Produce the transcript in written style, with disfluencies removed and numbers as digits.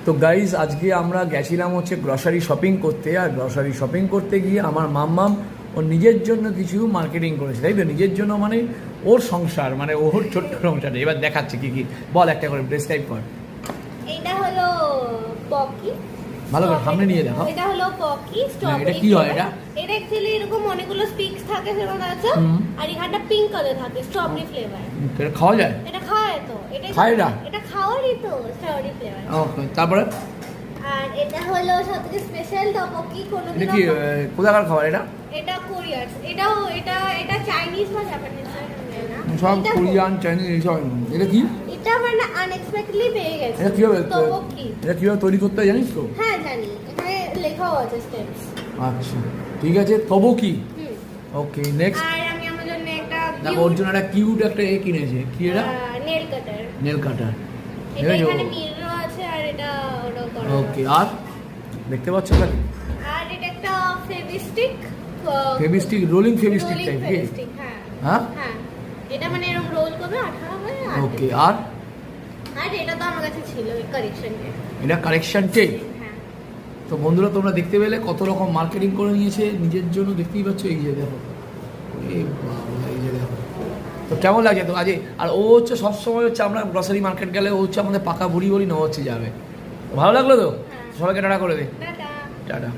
তো গাইজ আজকে আমরা গেছিলাম হচ্ছে গ্রসারি শপিং করতে, আর গ্রসারি শপিং করতে গিয়ে আমার মাম্মাম ওর নিজের জন্য কিছু মার্কেটিং করেছে, তাই তো? নিজের জন্য মানে ওর সংসার, মানে ওর ছোট্ট সংসারে। এবার দেখাচ্ছে কি কি, বল একটা করে প্রেসক্রাইব কর। এটা হলো পকি, ভালো করে সামনে নিয়ে দেখো। এটা হলো পকি স্ট্রবেরি। এটা কি হয়? এটা এটা অ্যাকচুয়ালি এরকম অনেকগুলো স্টিক্স থাকে সেরকম আছে, আর এখানটা পিঙ্ক কালার থাকে, স্ট্রবেরি ফ্লেভার। এটা খাওয়া যায়? এটা খায় তো, এটা খায় না? এটা খাওয়ারই তো স্ট্রবেরি ফ্লেভার। ওকে, তারপরে আর এটা হলো সবথেকে স্পেশাল টপকি। কোনো এটা কি কোথাকার খাবার? এটা এটা কোরিয়ার, এটাও এটা চাইনিজ বা জাপানিজ সব কোরিয়ান, চাইনিজ এইসব। এটা কি? এটা মানে আনএক্সপেক্টেডলি পেয়ে গেছে। এটা কিভাবে টপকি এটা কিভাবে তৈরি করতে হয় জানিস তো? হ্যাঁ জানি, এখানে লেখাও আছে স্টেপস। আচ্ছা ঠিক আছে, তবু কি? Okay next. আর আমি আমার জন্য একটা দেখো ওর জন্য একটা কিউট একটা এ কিনেছে। কি এটা? নেল কাটার। নেল কাটার। এটা এখানে মিরর আছে, আর এটা ওটা করা। ওকে, আর দেখতে পাচ্ছ না? আর এটা একটা ফেভিস্টিক। ফেভিস্টিক, রোলিং ফেভিস্টিক টাইপ কি? হ্যাঁ হ্যাঁ হ্যাঁ, এটা মানে এরকম রোল করবে, আঠা হবে। ওকে, আর আর এটা তো আমার কাছে ছিল কারেকশন টেপ। এটা কারেকশন টেপ। হ্যাঁ, তো বন্ধুরা তোমরা দেখতে পেলে কত রকম মার্কেটিং করে নিয়েছে নিজের জন্য। দেখতেই পাচ্ছ, এই যে দেখো, এই বাবা, এই যে দেখো। তো কেমন লাগে তো আজ? আর ও হচ্ছে সবসময় হচ্ছে আমরা গ্রসারি মার্কেট গেলে ও হচ্ছে আমাদের পাকা বুড়ি বলি না, ও হচ্ছে যাবে। ভালো লাগলো তো? হ্যাঁ। সবাইকে টাটা করে দে। টাটা। টাটা।